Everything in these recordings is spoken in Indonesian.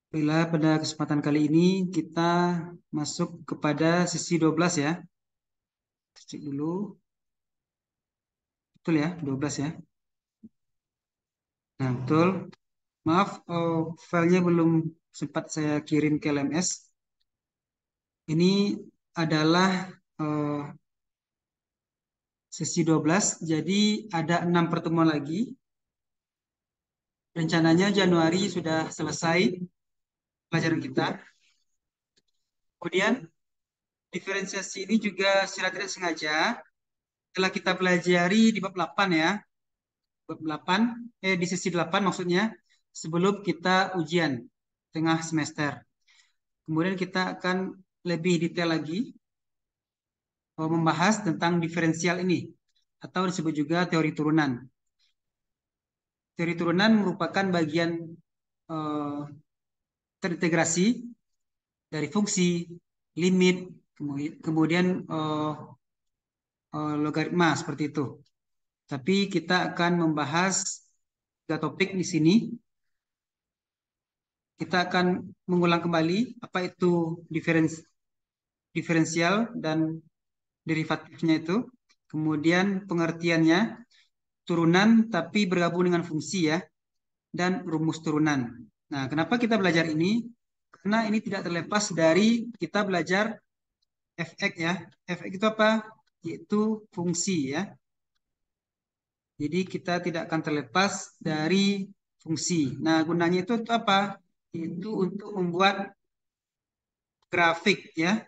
Bila pada kesempatan kali ini kita masuk kepada sesi 12 ya. Cek dulu. Betul ya, 12 ya. Nah, betul. Maaf, filenya belum sempat saya kirim ke LMS. Ini adalah eh, sesi 12, jadi ada 6 pertemuan lagi. Rencananya Januari sudah selesai pelajaran kita. Kemudian diferensiasi ini juga secara tidak sengaja telah kita pelajari di bab 8 ya. Bab 8, di sesi 8 maksudnya, sebelum kita ujian tengah semester. Kemudian kita akan lebih detail lagi membahas tentang diferensial ini atau disebut juga teori turunan. Teori turunan merupakan bagian eh, terintegrasi dari fungsi, limit, kemudian logaritma seperti itu. Tapi kita akan membahas tiga topik di sini. Kita akan mengulang kembali apa itu diferensial dan derivatifnya itu. Kemudian pengertiannya, turunan tapi bergabung dengan fungsi ya, dan rumus turunan. Nah, kenapa kita belajar ini? Karena ini tidak terlepas dari kita belajar fx ya. Fx itu apa? Yaitu fungsi ya. Jadi kita tidak akan terlepas dari fungsi. Nah, gunanya itu untuk apa? Itu untuk membuat grafik ya.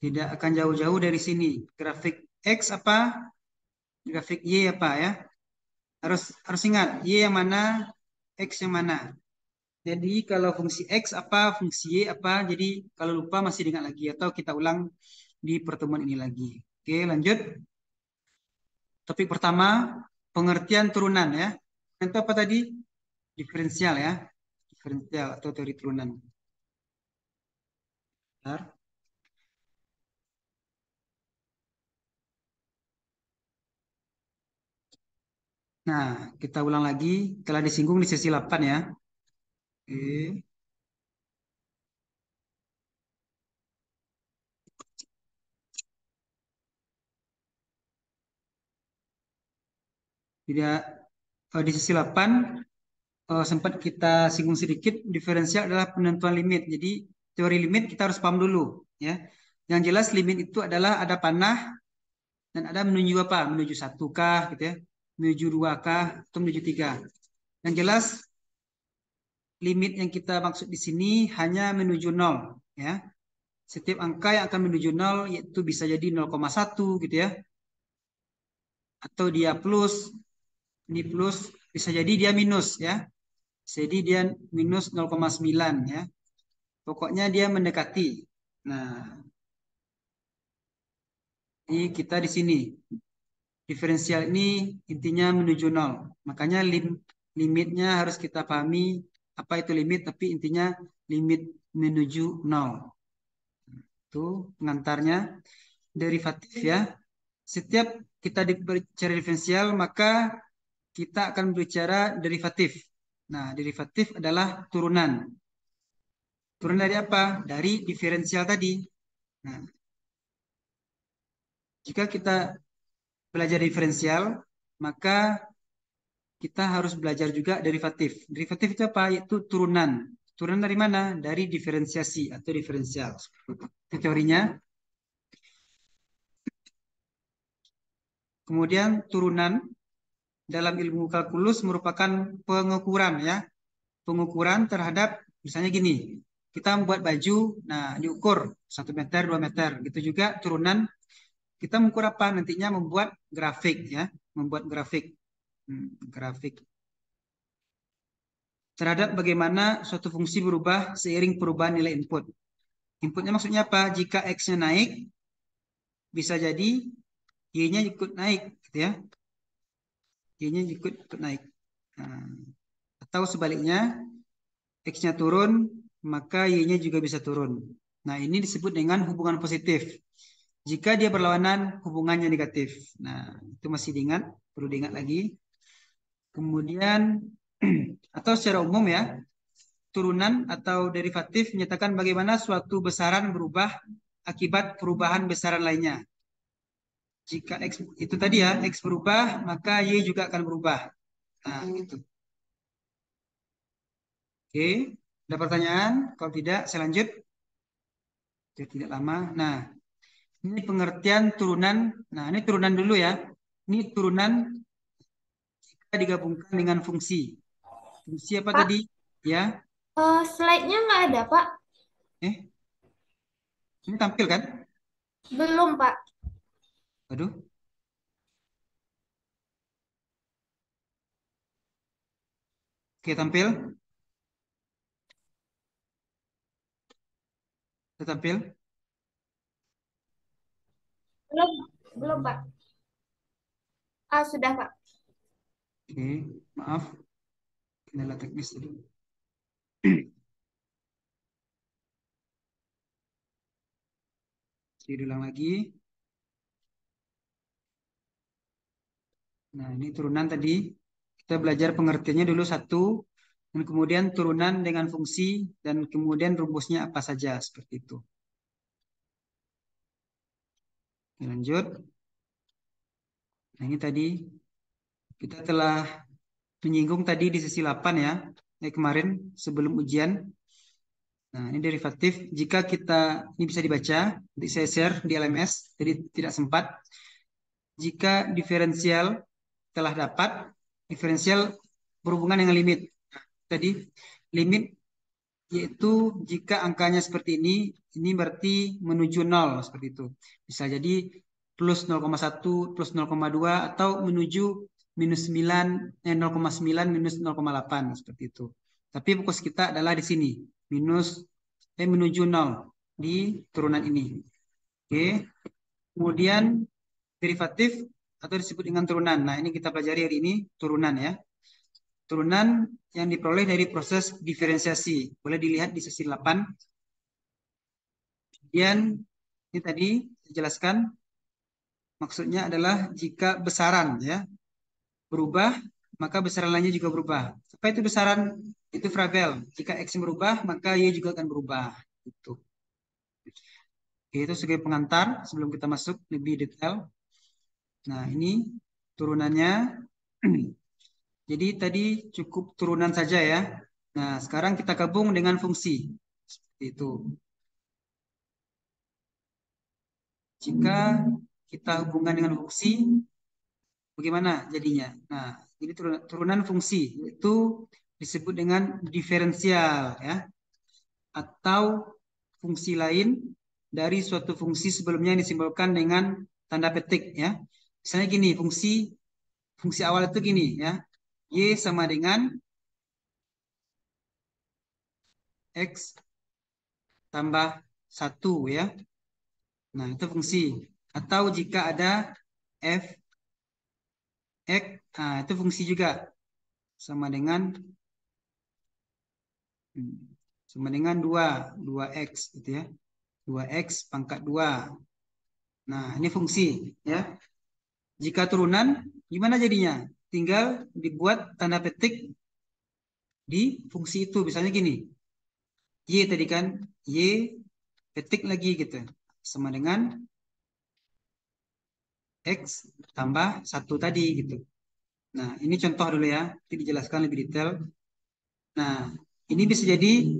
Tidak akan jauh-jauh dari sini. Grafik X apa? Grafik Y apa ya? Harus harus ingat Y yang mana, X yang mana. Jadi kalau fungsi X apa, fungsi Y apa. Jadi kalau lupa masih diingat lagi atau kita ulang di pertemuan ini lagi. Oke, lanjut. Topik pertama, pengertian turunan ya. Itu apa tadi? Diferensial ya. Diferensial atau teori turunan. Bentar. Nah, kita ulang lagi. Telah disinggung di sesi 8 ya. Oke. Tidak, di sesi 8 sempat kita singgung sedikit, diferensial adalah penentuan limit. Jadi teori limit kita harus paham dulu ya. Yang jelas limit itu adalah ada panah dan ada menuju apa? Menuju satu kah gitu ya, menuju dua kah atau menuju tiga. Yang jelas limit yang kita maksud di sini hanya menuju nol ya. Setiap angka yang akan menuju nol yaitu bisa jadi 0,1 gitu ya, atau dia plus, ini plus, bisa jadi dia minus ya. Jadi dia minus 0,9 ya. Pokoknya dia mendekati. Nah, ini kita di sini. Diferensial ini intinya menuju nol. Makanya limitnya harus kita pahami apa itu limit, tapi intinya limit menuju nol. Itu pengantarnya. Derivatif ya. Setiap kita bicara diferensial, maka kita akan berbicara derivatif. Nah, derivatif adalah turunan. Turunan dari apa? Dari diferensial tadi. Nah, jika kita belajar diferensial, maka kita harus belajar juga derivatif. Derivatif itu apa? Yaitu turunan. Turunan dari mana? Dari diferensiasi atau diferensial. Itu teorinya. Kemudian turunan dalam ilmu kalkulus merupakan pengukuran ya. Pengukuran terhadap misalnya gini. Kita membuat baju, nah diukur 1 meter, 2 meter. Gitu juga turunan kita mengukur apa? Nantinya membuat grafik ya. Membuat grafik. Grafik terhadap bagaimana suatu fungsi berubah seiring perubahan nilai input. Inputnya maksudnya apa? Jika X-nya naik, bisa jadi Y-nya ikut naik, gitu ya. Y-nya ikut naik. Nah, atau sebaliknya, X-nya turun, maka Y-nya juga bisa turun. Nah, ini disebut dengan hubungan positif. Jika dia berlawanan, hubungannya negatif. Nah, itu masih diingat, perlu diingat lagi. Kemudian, Atau secara umum ya, turunan atau derivatif menyatakan bagaimana suatu besaran berubah akibat perubahan besaran lainnya. Jika X itu tadi ya, X berubah, maka Y juga akan berubah. Nah, gitu. Oke, ada pertanyaan? Kalau tidak, saya lanjut. Biar tidak lama. Nah, ini pengertian turunan. Nah, ini turunan dulu ya. Ini turunan jika digabungkan dengan fungsi. Fungsi apa Pak, tadi? Ya, slide-nya nggak ada, Pak. eh, ini tampil kan? Belum, Pak. Aduh, oke tampil. Sudah tampil. Belum, belum, Pak. Ah, sudah, Pak. Oke, maaf. Kendala teknis tadi. Saya ulang lagi. Nah, ini turunan tadi. Kita belajar pengertiannya dulu satu, dan kemudian turunan dengan fungsi, dan kemudian rumusnya apa saja, seperti itu. Oke, lanjut. Nah, ini tadi kita telah menyinggung tadi di sesi 8 ya, kemarin sebelum ujian. Nah, ini derivatif. Jika kita, ini bisa dibaca, nanti saya share di LMS, jadi tidak sempat. Jika diferensial telah dapat, diferensial berhubungan dengan limit. Nah, tadi limit yaitu jika angkanya seperti ini berarti menuju nol seperti itu. Bisa jadi plus 0,1, plus 0,2 atau menuju minus 9, 0,9 minus 0,8 seperti itu. Tapi fokus kita adalah di sini, menuju nol di turunan ini. Oke. Kemudian derivatif atau disebut dengan turunan. Nah, ini kita pelajari hari ini turunan ya. Turunan yang diperoleh dari proses diferensiasi. Boleh dilihat di sesi 8. Kemudian ini tadi dijelaskan maksudnya adalah jika besaran ya berubah, maka besaran lainnya juga berubah. Apa itu besaran? Itu variabel. Jika X berubah, maka Y juga akan berubah. Itu. Oke, itu sebagai pengantar sebelum kita masuk lebih detail. Nah, ini turunannya. Jadi tadi cukup turunan saja ya. Nah, sekarang kita gabung dengan fungsi. Seperti itu. Jika kita hubungkan dengan fungsi, bagaimana jadinya? Nah, ini turunan fungsi, itu disebut dengan diferensial ya, atau fungsi lain dari suatu fungsi sebelumnya yang disimbolkan dengan tanda petik ya. Misalnya gini, fungsi fungsi awal itu gini ya. Y sama dengan X tambah satu ya. Nah, itu fungsi. Atau jika ada f x, nah itu fungsi juga sama dengan hmm, sama dengan 2 x gitu ya. 2x pangkat 2. Nah, ini fungsi ya. Jika turunan gimana jadinya? Tinggal dibuat tanda petik di fungsi itu. Misalnya gini, y tadi kan, y petik lagi gitu. Sama dengan x tambah satu tadi gitu. Nah, ini contoh dulu ya. Nanti dijelaskan lebih detail. Nah, ini bisa jadi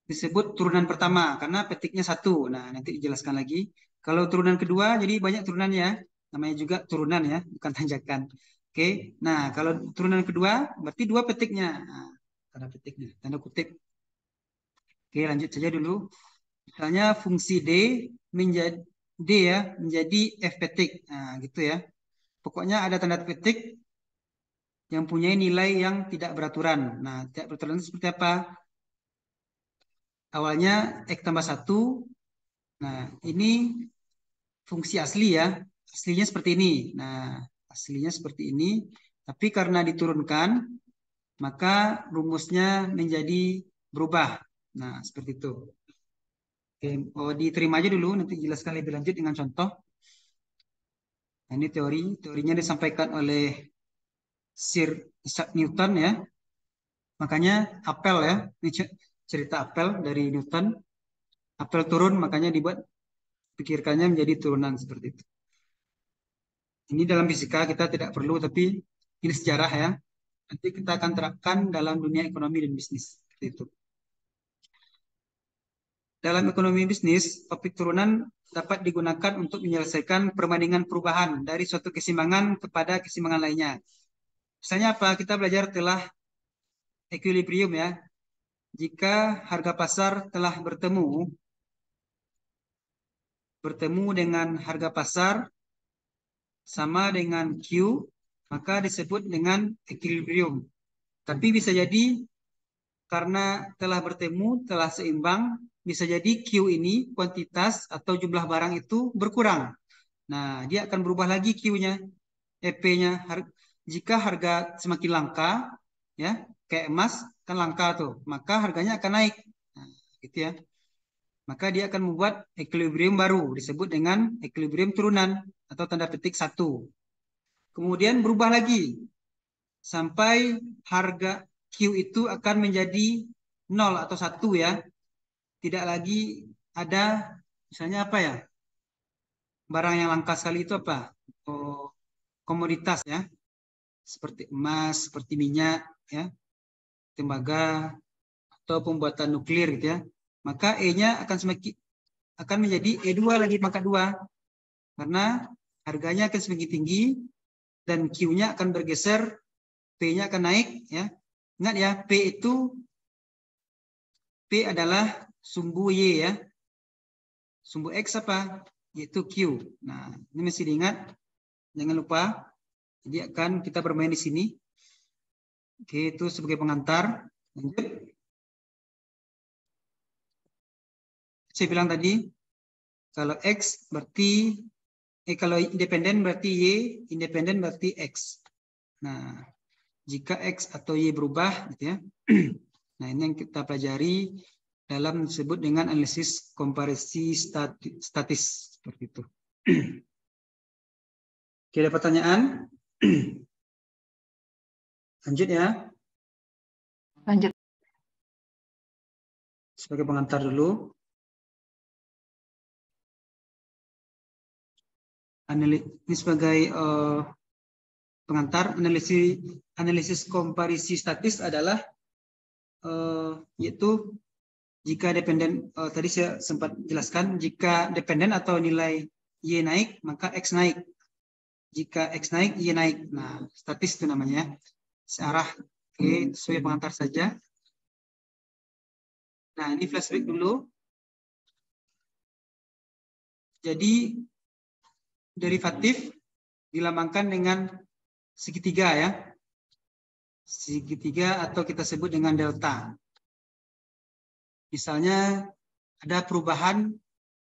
disebut turunan pertama karena petiknya satu. Nah, nanti dijelaskan lagi. Kalau turunan kedua, jadi banyak turunannya. Namanya juga turunan ya, bukan tanjakan. Oke. Nah, kalau turunan kedua, berarti dua petiknya. Nah, tanda petiknya, tanda kutip. Oke, lanjut saja dulu. Misalnya fungsi menjadi D ya, menjadi F petik. Nah, gitu ya. Pokoknya ada tanda petik yang punya nilai yang tidak beraturan. Nah, tidak beraturan itu seperti apa? Awalnya X tambah satu. Nah, ini fungsi asli ya. Aslinya seperti ini. Nah, aslinya seperti ini. Tapi karena diturunkan, maka rumusnya menjadi berubah. Nah, seperti itu. Oke, oh, diterima aja dulu, nanti jelaskan lebih lanjut dengan contoh. Nah, ini teorinya disampaikan oleh Sir Isaac Newton ya. Makanya apel ya, ini cerita apel dari Newton. Apel turun, makanya dibuat pikirkannya menjadi turunan seperti itu. Ini dalam fisika kita tidak perlu, tapi ini sejarah ya. Nanti kita akan terapkan dalam dunia ekonomi dan bisnis. Seperti itu. Dalam ekonomi bisnis, topik turunan dapat digunakan untuk menyelesaikan perbandingan perubahan dari suatu keseimbangan kepada keseimbangan lainnya. Misalnya apa? Kita belajar telah equilibrium ya. Jika harga pasar telah bertemu dengan harga pasar sama dengan Q, maka disebut dengan equilibrium. Tapi bisa jadi karena telah bertemu, telah seimbang, bisa jadi Q ini kuantitas atau jumlah barang itu berkurang. Nah, dia akan berubah lagi Q-nya, EP-nya. Jika harga semakin langka, ya, kayak emas kan langka tuh, maka harganya akan naik. Nah, gitu ya. Maka dia akan membuat equilibrium baru, disebut dengan equilibrium turunan atau tanda petik 1. Kemudian berubah lagi sampai harga Q itu akan menjadi 0 atau 1 ya. Tidak lagi ada misalnya apa ya? Barang yang langka sekali itu apa? Oh, komoditas ya. Seperti emas, seperti minyak ya, tembaga atau pembuatan nuklir gitu ya. Maka E-nya akan menjadi E2 lagi pangkat 2 karena harganya akan semakin tinggi dan Q-nya akan bergeser, P-nya akan naik ya. Ingat ya, P adalah sumbu Y ya. Sumbu X apa? Yaitu Q. Nah, ini mesti diingat. Jangan lupa. Jadi akan kita bermain di sini. Oke, itu sebagai pengantar. Lanjut. Saya bilang tadi, kalau X berarti, kalau independen berarti Y, independen berarti X. Nah, jika X atau Y berubah, gitu ya. Nah, ini yang kita pelajari dalam disebut dengan analisis komparisi statis seperti itu. Oke, ada pertanyaan? Lanjut ya. Lanjut. Sebagai pengantar dulu. Ini sebagai pengantar, analisis komparisi statis adalah yaitu jika dependen, tadi saya sempat jelaskan, jika dependen atau nilai Y naik, maka X naik. Jika X naik, Y naik. Nah, statis itu namanya. Searah. Oke, sesuai pengantar saja. Nah, ini flashback dulu. Jadi, derivatif dilambangkan dengan segitiga ya. Segitiga atau kita sebut dengan delta. Misalnya ada perubahan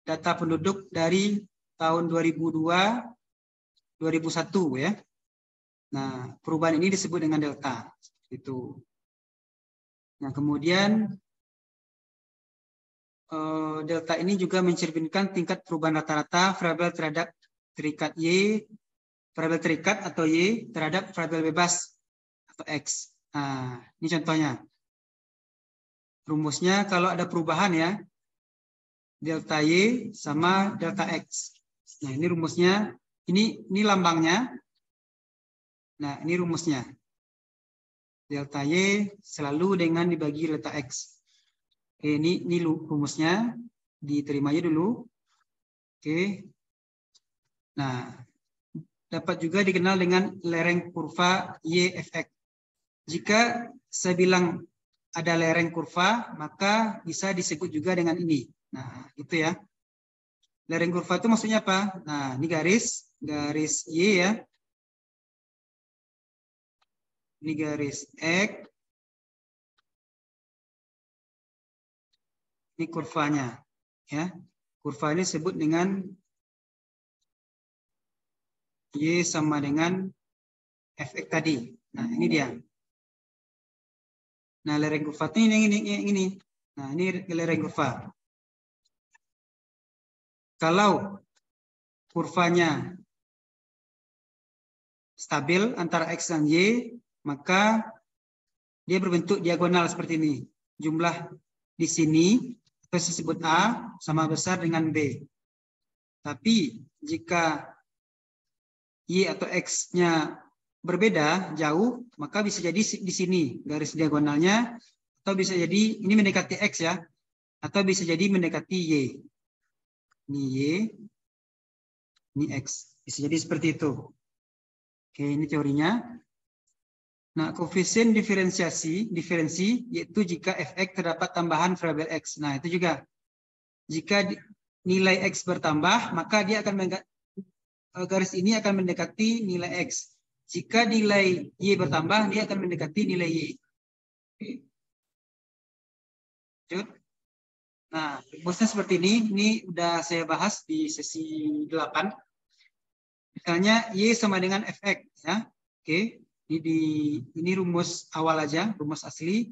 data penduduk dari tahun 2002 2001 ya. Nah, perubahan ini disebut dengan delta itu. Nah, kemudian delta ini juga mencerminkan tingkat perubahan rata-rata variabel terhadap terikat Y, variabel terikat atau Y terhadap variabel bebas atau X. Nah, ini contohnya. Rumusnya kalau ada perubahan ya, delta Y sama delta X. Nah, ini rumusnya, ini lambangnya. Nah, ini rumusnya. Delta Y selalu dengan dibagi delta X. Oke, ini rumusnya. Diterima aja dulu. Oke. Nah, dapat juga dikenal dengan lereng kurva YFX. Jika saya bilang ada lereng kurva, maka bisa disebut juga dengan ini. Nah, itu ya. Lereng kurva itu maksudnya apa? Nah, ini garis Y ya. Ini garis X. Ini kurvanya. Ya. Kurva ini disebut dengan Y sama dengan Fx tadi. Nah, ini dia. Nah, lereng kurva ini. Nah, ini lereng kurva. Kalau kurvanya stabil antara X dan Y, maka dia berbentuk diagonal seperti ini. Jumlah di sini kita sebut A sama besar dengan B. Tapi jika Y atau X-nya berbeda jauh, maka bisa jadi di sini garis diagonalnya, atau bisa jadi ini mendekati X ya, atau bisa jadi mendekati Y. Ini Y, ini X. Bisa jadi seperti itu. Oke, ini teorinya. Nah, koefisien diferensi yaitu jika fx terdapat tambahan variabel x. Nah, itu juga. Jika nilai x bertambah, maka dia akan garis ini akan mendekati nilai x. Jika nilai y bertambah, dia akan mendekati nilai y. Oke. Nah, rumusnya seperti ini. Ini udah saya bahas di sesi 8. Misalnya y sama dengan fx ya. Oke. Ini rumus awal aja, rumus asli.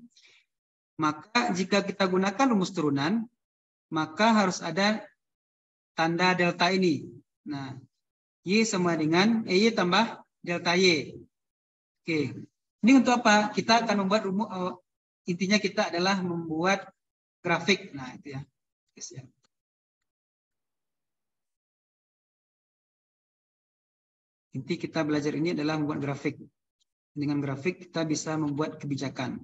Maka jika kita gunakan rumus turunan, maka harus ada tanda delta ini. Nah, Y sama dengan Y tambah delta Y. Oke, ini untuk apa? Kita akan membuat rumus, intinya kita adalah membuat grafik. Nah, itu ya. Yes, ya. Inti kita belajar ini adalah membuat grafik. Dengan grafik kita bisa membuat kebijakan.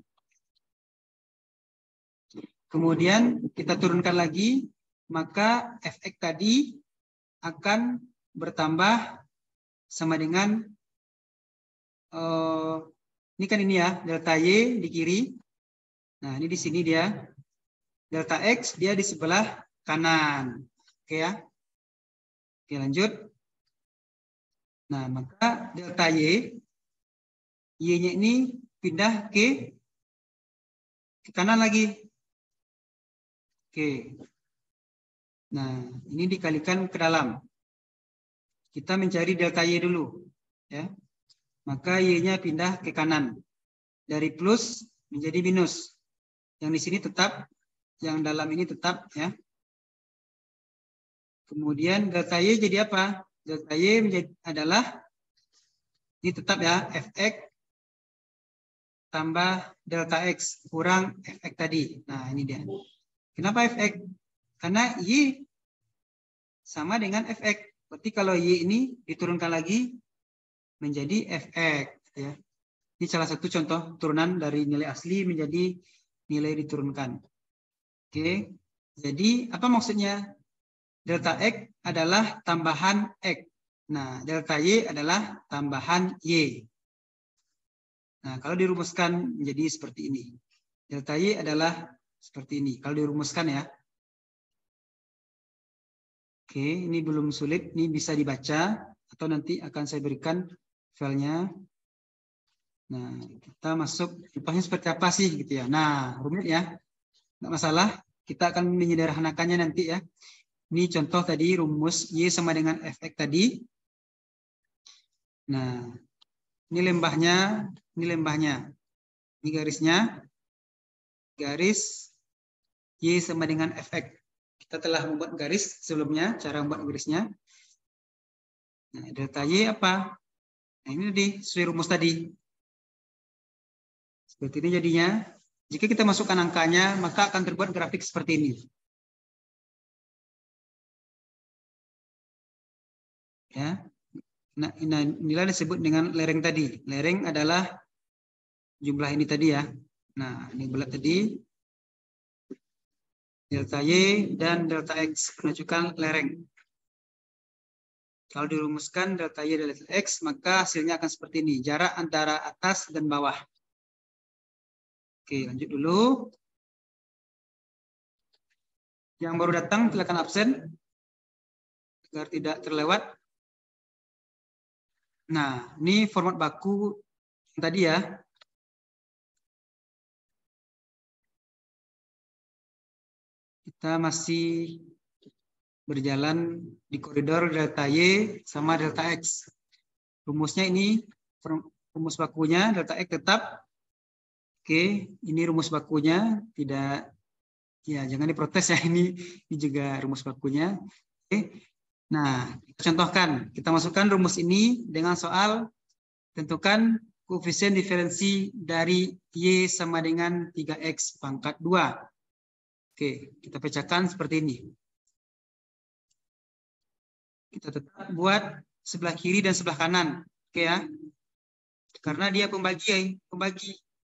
Kemudian kita turunkan lagi, maka fx tadi akan bertambah sama dengan ini kan ini ya, delta y di kiri. Nah, ini di sini dia. Delta x dia di sebelah kanan. Oke ya. Oke, lanjut. Nah, maka delta y-nya ini pindah ke kanan lagi. Oke. Nah, ini dikalikan ke dalam. Kita mencari delta y dulu, ya. Maka y-nya pindah ke kanan. Dari plus menjadi minus. Yang di sini tetap, yang dalam ini tetap, ya. Kemudian delta y jadi apa? Delta y adalah ini tetap ya, fx tambah delta x kurang fx tadi. Nah, ini dia. Kenapa fx? Karena y sama dengan fx. Berarti kalau y ini diturunkan lagi menjadi fx. Ya. Ini salah satu contoh turunan dari nilai asli menjadi nilai diturunkan. Oke. Jadi apa maksudnya? Delta x adalah tambahan x. Nah, delta y adalah tambahan y. Nah, kalau dirumuskan menjadi seperti ini. Delta y adalah seperti ini. Kalau dirumuskan ya. Oke, ini belum sulit. Ini bisa dibaca. Atau nanti akan saya berikan filenya. Nah, kita masuk. Rupanya seperti apa sih gitu ya. Nah, rumit ya. Nggak masalah. Kita akan menyederhanakannya nanti ya. Ini contoh tadi rumus y sama dengan fx tadi. Nah, ini lembahnya, ini lembahnya. Ini garisnya. Garis y sama dengan fx. Kita telah membuat garis sebelumnya, cara membuat garisnya. Nah, delta y apa? Nah, ini sesuai rumus tadi. Seperti ini jadinya. Jika kita masukkan angkanya, maka akan terbuat grafik seperti ini. Ya. Nah, inilah disebut dengan lereng tadi. Lereng adalah jumlah ini tadi ya. Nah, ini bulat tadi. Delta Y dan delta X menunjukkan lereng. Kalau dirumuskan delta Y dan delta X, maka hasilnya akan seperti ini. Jarak antara atas dan bawah. Oke, lanjut dulu. Yang baru datang silakan absen agar tidak terlewat. Nah, ini format baku yang tadi ya. Kita masih berjalan di koridor delta Y sama delta X. Rumusnya ini, rumus bakunya delta X tetap. Oke, ini rumus bakunya. Tidak, ya jangan diprotes ya, ini juga rumus bakunya. Oke. Nah, kita contohkan. Kita masukkan rumus ini dengan soal tentukan koefisien diferensi dari Y sama dengan 3X pangkat 2. Oke, kita pecahkan seperti ini. Kita tetap buat sebelah kiri dan sebelah kanan. Oke ya. Karena dia pembagi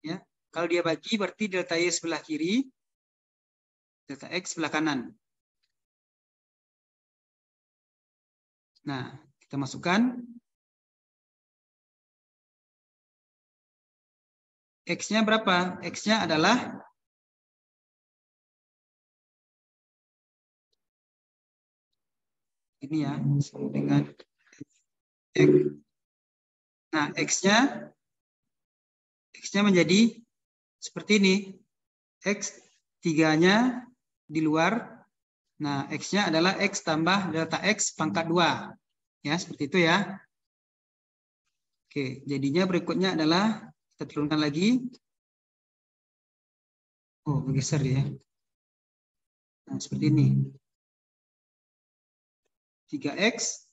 ya. Kalau dia bagi berarti delta Y sebelah kiri, delta X sebelah kanan. Nah, kita masukkan X-nya berapa? X-nya adalah ini ya, dengan X. Nah, X-nya menjadi seperti ini. X 3-nya di luar. Nah, X-nya adalah X tambah delta X pangkat 2. Ya, seperti itu ya. Oke, jadinya berikutnya adalah kita turunkan lagi. Oh, bergeser ya. Nah, seperti ini. 3X.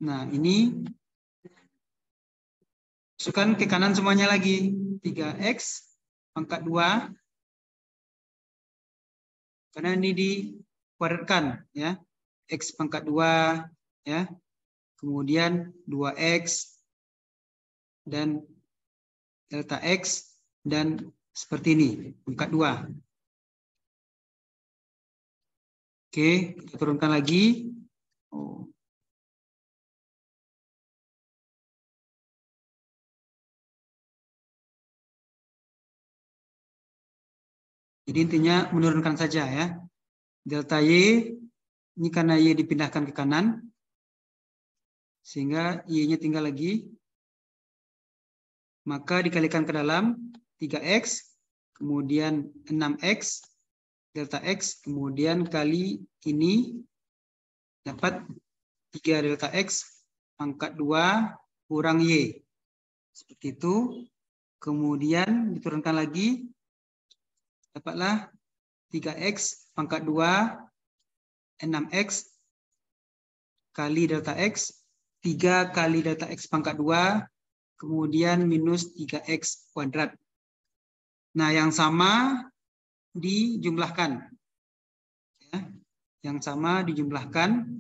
Nah, ini masukkan ke kanan semuanya lagi. 3X pangkat 2. Karena ini dikuadratkan ya. X pangkat 2 ya. Kemudian 2X dan delta X dan seperti ini pangkat 2. Oke, kita turunkan lagi. Oh. Jadi intinya menurunkan saja ya. Delta Y, ini karena Y dipindahkan ke kanan, sehingga Y-nya tinggal lagi. Maka dikalikan ke dalam 3X, kemudian 6X, delta X, kemudian kali ini dapat 3 delta X pangkat 2 kurang Y. Seperti itu. Kemudian diturunkan lagi. Dapatlah 3X pangkat 2, 6X kali delta X, 3 kali delta X pangkat 2, kemudian minus 3X kuadrat. Nah, yang sama dijumlahkan. Ya, yang sama dijumlahkan.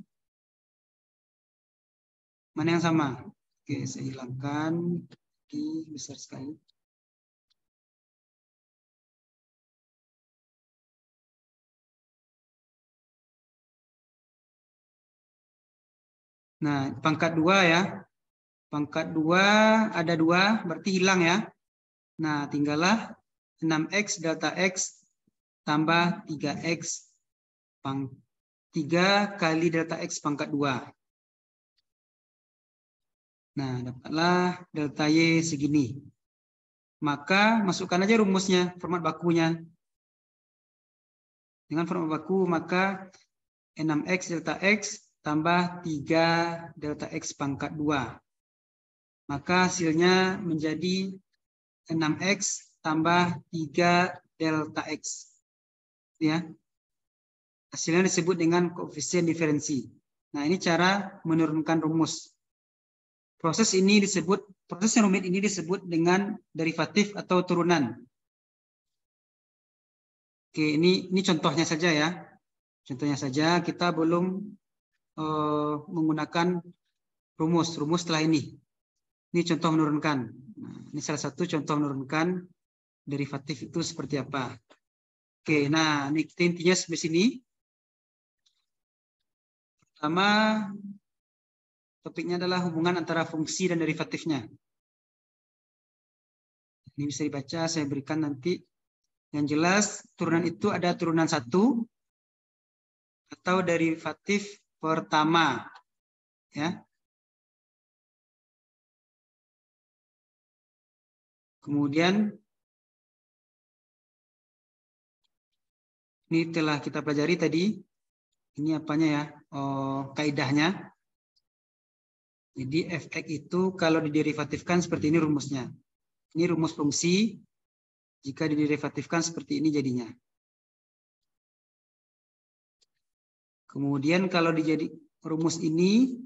Mana yang sama? Oke, saya hilangkan. Ini besar sekali. Nah, pangkat 2 ya. Pangkat 2 ada 2, berarti hilang ya. Nah, tinggallah 6X delta X tambah 3X 3 kali delta X pangkat 2. Nah, dapatlah delta Y segini. Maka masukkan aja rumusnya, format bakunya. Dengan format baku, maka 6X delta X tambah 3 delta X pangkat 2. Maka hasilnya menjadi 6X tambah 3 delta X. Ya. Hasilnya disebut dengan koefisien diferensi. Nah, ini cara menurunkan rumus. Proses yang rumit ini disebut dengan derivatif atau turunan. Oke, ini contohnya saja ya. Contohnya saja, kita belum menggunakan rumus setelah ini. Ini contoh menurunkan. Nah, ini salah satu contoh menurunkan derivatif itu seperti apa. Oke, nah ini intinya sampai sini. Pertama, topiknya adalah hubungan antara fungsi dan derivatifnya. Ini bisa dibaca, saya berikan nanti. Yang jelas, turunan itu ada turunan 1 atau derivatif pertama. Ya. Kemudian, ini telah kita pelajari tadi. Ini apanya ya? Kaidahnya. Jadi fx itu kalau diderivatifkan seperti ini rumusnya. Ini rumus fungsi. Jika diderivatifkan seperti ini jadinya. Kemudian kalau dijadi rumus ini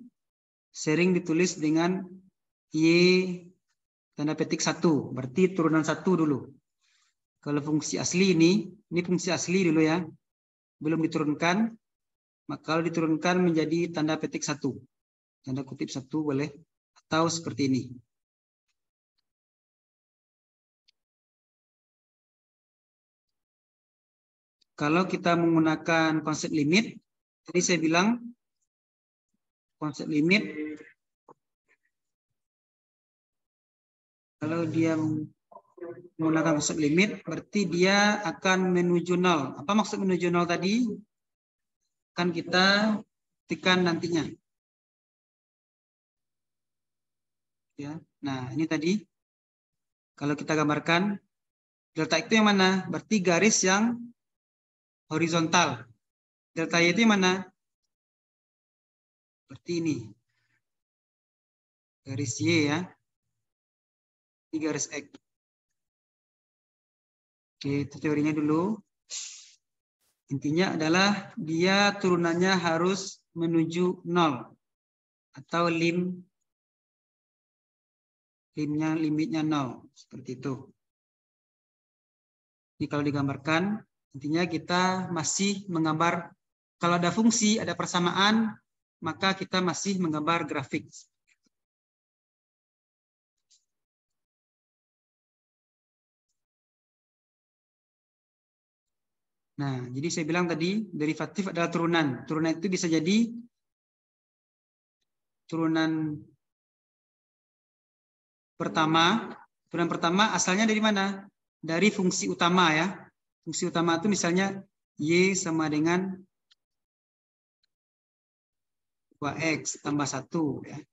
sering ditulis dengan Y tanda petik 1, berarti turunan 1 dulu. Kalau fungsi asli ini fungsi asli dulu ya, belum diturunkan, maka kalau diturunkan menjadi tanda petik 1, tanda kutip 1 boleh, atau seperti ini. Kalau kita menggunakan konsep limit, tadi saya bilang konsep limit, kalau dia menggunakan konsep limit, berarti dia akan menuju 0. Apa maksud menuju 0 tadi? Kan kita ketikkan nantinya. Ya. Nah, ini tadi kalau kita gambarkan delta itu yang mana? Berarti garis yang horizontal. Delta Y itu yang mana? Berarti ini. Garis Y ya. Ini garis X. Oke, itu teorinya dulu. Intinya adalah dia turunannya harus menuju 0 atau limitnya 0 seperti itu. Ini kalau digambarkan, intinya kita masih menggambar, kalau ada fungsi, ada persamaan, maka kita masih menggambar grafik. Nah, jadi saya bilang tadi, derivatif adalah turunan. Turunan itu bisa jadi turunan pertama. Turunan pertama asalnya dari mana? Dari fungsi utama ya. Fungsi utama itu misalnya Y sama dengan 2X tambah 1 ya.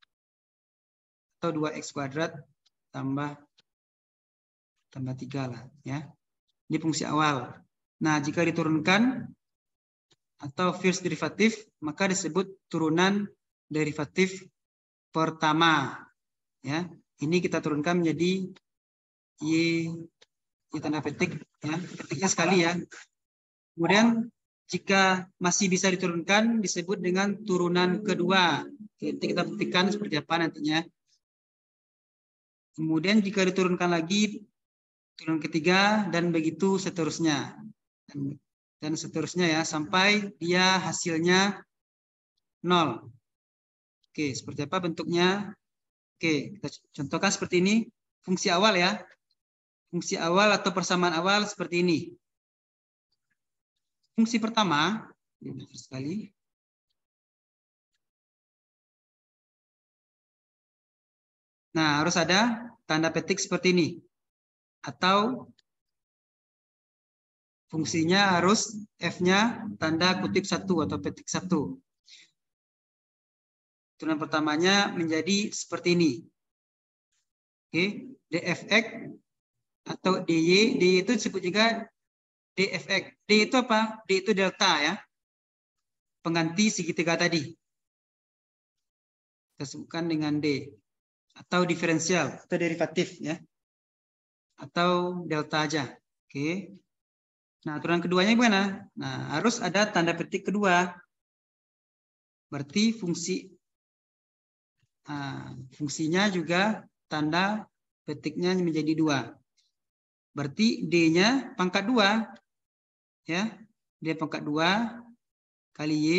Atau 2X kuadrat tambah 3 lah ya. Ini fungsi awal. Nah, jika diturunkan atau first derivatif, maka disebut turunan derivatif pertama. Ya, ini kita turunkan menjadi Y tanda petik, ya, petiknya sekali ya. Kemudian jika masih bisa diturunkan, disebut dengan turunan kedua. Nanti kita buktikan seperti apa nantinya. Kemudian jika diturunkan lagi, turunan ketiga, dan begitu seterusnya. Dan seterusnya ya, sampai dia hasilnya 0. Oke, seperti apa bentuknya? Oke, kita contohkan seperti ini. Fungsi awal ya. Fungsi awal atau persamaan awal seperti ini. Fungsi pertama, sekali. Nah, harus ada tanda petik seperti ini. Atau fungsinya harus F-nya tanda kutip 1 atau petik 1. Turunan pertamanya menjadi seperti ini. Oke, dfx atau dy, dy itu disebut juga dfx. D itu apa? D itu delta ya. Pengganti segitiga tadi. Kita sebutkan dengan D. Atau diferensial atau derivatif ya. Atau delta aja. Oke. Nah, turunan keduanya gimana? Nah, harus ada tanda petik kedua. Berarti fungsinya juga tanda petiknya menjadi 2. Berarti D-nya pangkat 2. Ya. D pangkat 2 kali Y.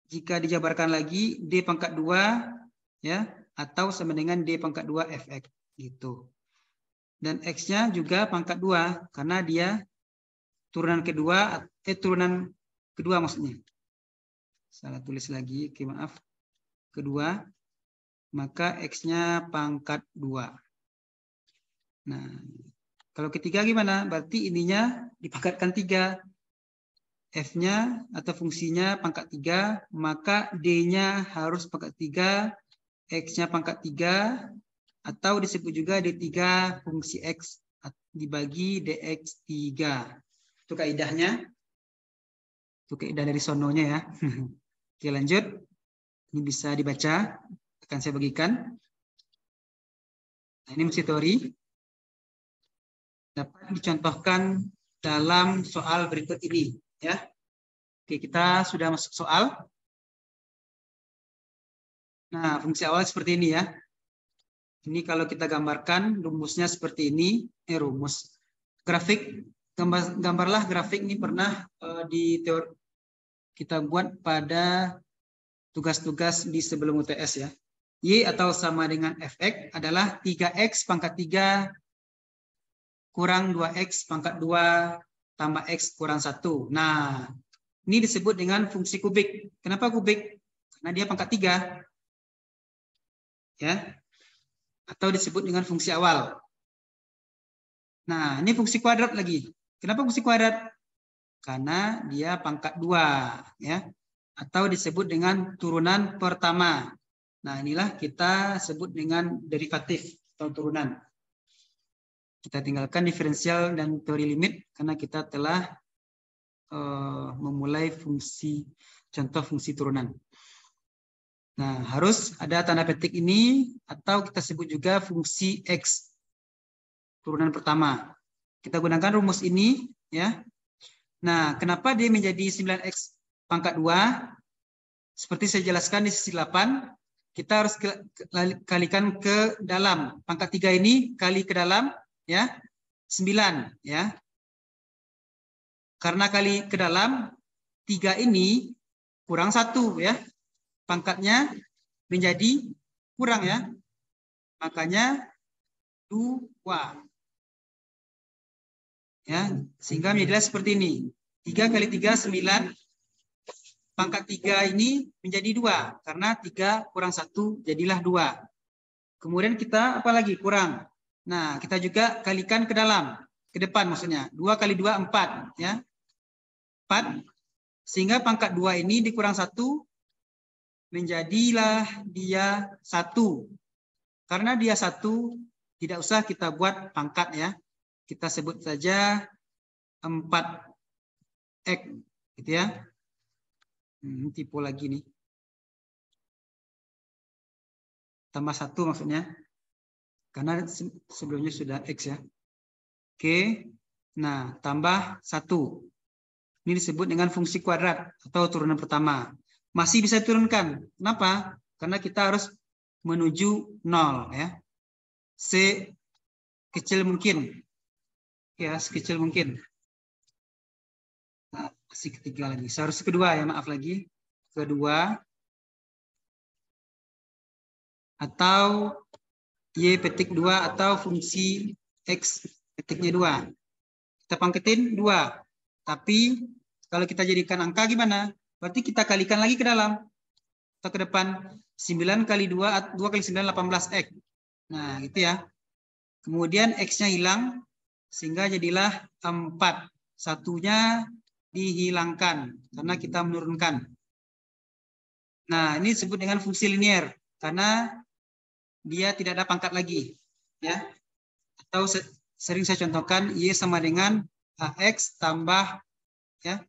Jika dijabarkan lagi D pangkat 2 ya, atau sama dengan D pangkat 2 Fx gitu. Dan X-nya juga pangkat 2 karena dia turunan kedua maksudnya. Salah tulis lagi, oke maaf. Kedua, maka X-nya pangkat 2. Nah, kalau ketiga gimana? Berarti ininya dipangkatkan 3. F-nya atau fungsinya pangkat 3, maka D-nya harus pangkat 3, X-nya pangkat 3, atau disebut juga D3 fungsi X dibagi DX3. Itu kaidahnya. Itu kaidah dari sononya ya. Oke, lanjut. Ini bisa dibaca. Akan saya bagikan. Nah, ini mesti teori. Dapat dicontohkan dalam soal berikut ini. Ya. Oke, kita sudah masuk soal. Nah, fungsi awal seperti ini ya. Ini kalau kita gambarkan rumusnya seperti ini. Rumus. Grafik. Gambarlah grafik ini pernah di teori kita buat pada tugas-tugas di sebelum UTS ya. Y atau sama dengan fx adalah 3x pangkat 3 kurang 2x pangkat 2 tambah x kurang 1. Nah, ini disebut dengan fungsi kubik. Kenapa kubik? Karena dia pangkat 3. Ya. Atau disebut dengan fungsi awal. Nah, ini fungsi kuadrat lagi. Kenapa fungsi kuadrat? Karena dia pangkat 2. Ya. Atau disebut dengan turunan pertama. Nah, inilah kita sebut dengan derivatif atau turunan. Kita tinggalkan diferensial dan teori limit karena kita telah memulai contoh fungsi turunan. Nah, harus ada tanda petik ini atau kita sebut juga fungsi X, turunan pertama. Kita gunakan rumus ini ya. Nah, kenapa dia menjadi 9X pangkat 2? Seperti saya jelaskan di sisi 8, kita harus kalikan ke dalam. Pangkat 3 ini kali ke dalam ya 9 ya. Karena kali ke dalam 3 ini kurang 1 ya. Pangkatnya menjadi kurang ya. Makanya 2. Ya, sehingga menjadilah seperti ini. 3 kali 3 9. Pangkat 3 ini menjadi 2 karena 3 kurang 1 jadilah 2. Kemudian kita apa lagi? Kurang. Nah, kita juga kalikan ke dalam, ke depan maksudnya. 2 kali 2 4 ya. 4 sehingga pangkat 2 ini dikurang 1 menjadilah dia 1. Karena dia 1 tidak usah kita buat pangkat ya. Kita sebut saja 4x gitu ya. Tipe lagi nih. Tambah 1 maksudnya. Karena sebelumnya sudah x ya. Oke. Nah, tambah 1. Ini disebut dengan fungsi kuadrat atau turunan pertama. Masih bisa diturunkan. Kenapa? Karena kita harus menuju 0 ya. Sekecil mungkin. Ya, sekecil mungkin. Nah, masih ketiga lagi. Seharusnya kedua ya, maaf lagi. Kedua. Atau Y petik 2 atau fungsi X petiknya 2. Kita pangkatin 2. Tapi kalau kita jadikan angka gimana? Berarti kita kalikan lagi ke dalam. Atau ke depan. 9 kali 2, 2 kali 9, 18X. Nah, gitu ya. Kemudian X-nya hilang. Sehingga jadilah 4. Satunya dihilangkan. Karena kita menurunkan. Nah, ini disebut dengan fungsi linier. Karena dia tidak ada pangkat lagi. Ya. Atau sering saya contohkan, Y sama dengan AX tambah ya,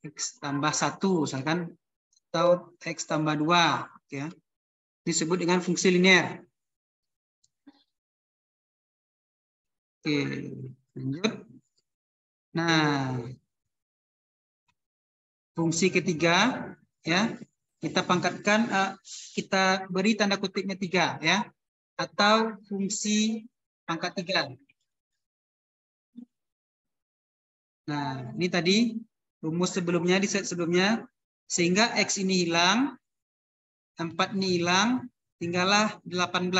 X tambah 1 misalkan, atau X tambah 2 ya. Disebut dengan fungsi linier. Oke, lanjut. Nah, fungsi ketiga ya, kita pangkatkan, kita beri tanda kutipnya 3 ya, atau fungsi pangkat 3. Nah, ini tadi rumus sebelumnya, di set sebelumnya, sehingga X ini hilang, 4 ini hilang, tinggallah 18.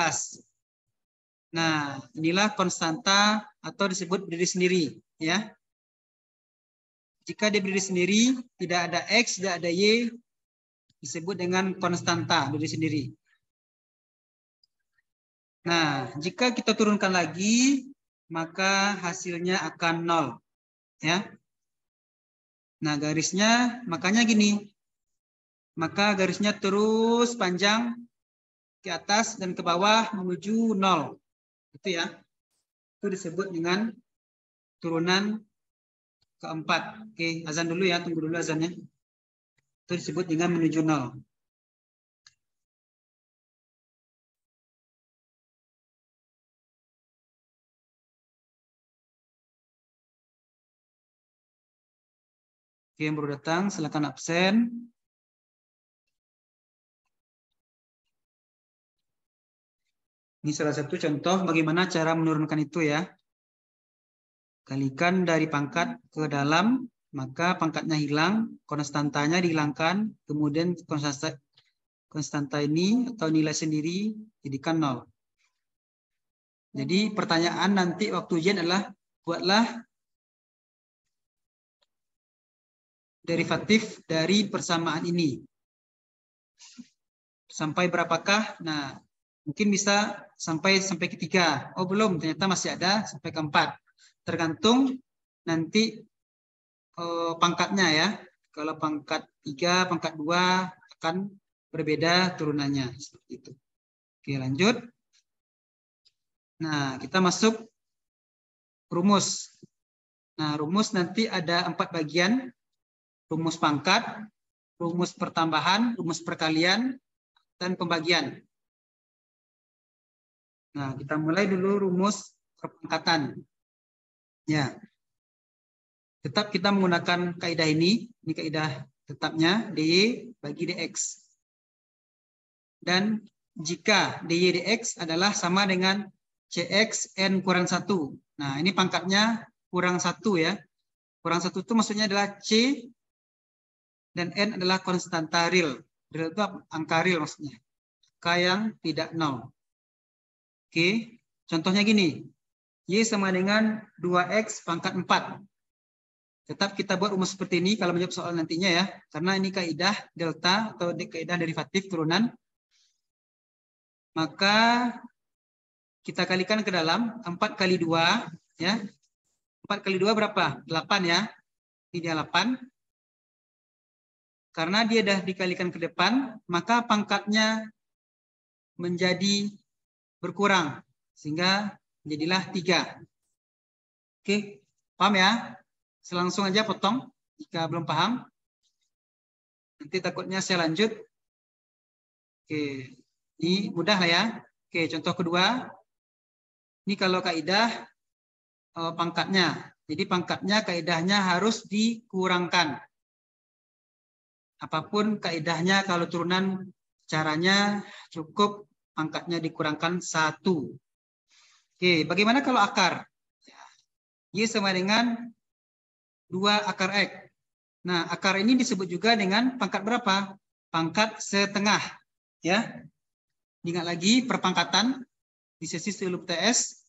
Nah, inilah konstanta atau disebut berdiri sendiri. Ya. Jika dia berdiri sendiri, tidak ada X, tidak ada Y, disebut dengan konstanta berdiri sendiri. Nah, jika kita turunkan lagi, maka hasilnya akan 0. Ya. Nah, garisnya makanya gini. Maka garisnya terus panjang ke atas dan ke bawah menuju 0. Itu ya. Itu disebut dengan turunan keempat. Oke, azan dulu ya, tunggu dulu azannya. Itu disebut dengan menuju 0. Oke, yang baru datang silakan absen. Ini salah satu contoh bagaimana cara menurunkan itu ya. Kalikan dari pangkat ke dalam, maka pangkatnya hilang, konstantanya dihilangkan, kemudian konstanta ini atau nilai sendiri jadikan 0. Jadi pertanyaan nanti waktu ujian adalah buatlah derivatif dari persamaan ini. Sampai berapakah? Nah, mungkin bisa sampai ketiga. Oh belum, ternyata masih ada sampai keempat. Tergantung nanti pangkatnya ya. Kalau pangkat 3, pangkat 2 akan berbeda turunannya seperti itu. Oke, lanjut. Nah, kita masuk rumus. Nah, rumus nanti ada 4 bagian. Rumus pangkat, rumus pertambahan, rumus perkalian, dan pembagian. Nah, kita mulai dulu rumus perpangkatan. Ya. Tetap kita menggunakan kaidah ini kaidah tetapnya DY bagi DX. Dan jika DY DX adalah sama dengan CX N kurang 1. Nah, ini pangkatnya kurang 1 ya. Kurang 1 itu maksudnya adalah C dan N adalah konstanta real. Real itu angka real maksudnya. Angka yang tidak 0. Oke, contohnya gini. Y sama dengan 2X pangkat 4. Tetap kita buat rumus seperti ini kalau menjawab soal nantinya ya. Karena ini kaidah delta atau kaidah derivatif turunan. Maka kita kalikan ke dalam 4 kali 2 ya. 4 kali 2 berapa? 8 ya. Ini dia 8. Karena dia dah dikalikan ke depan, maka pangkatnya menjadi berkurang sehingga menjadilah 3. Oke, paham ya? Langsung aja potong jika belum paham. Nanti takutnya saya lanjut. Oke, ini mudah lah ya. Oke, contoh kedua. Ini kalau kaidah pangkatnya. Jadi pangkatnya kaidahnya harus dikurangkan. Apapun kaidahnya kalau turunan caranya cukup pangkatnya dikurangkan 1. Oke, bagaimana kalau akar? Y sama dengan 2 akar X. Nah, akar ini disebut juga dengan pangkat berapa? Pangkat setengah. Ya. Ingat lagi perpangkatan di sesi sebelum TS.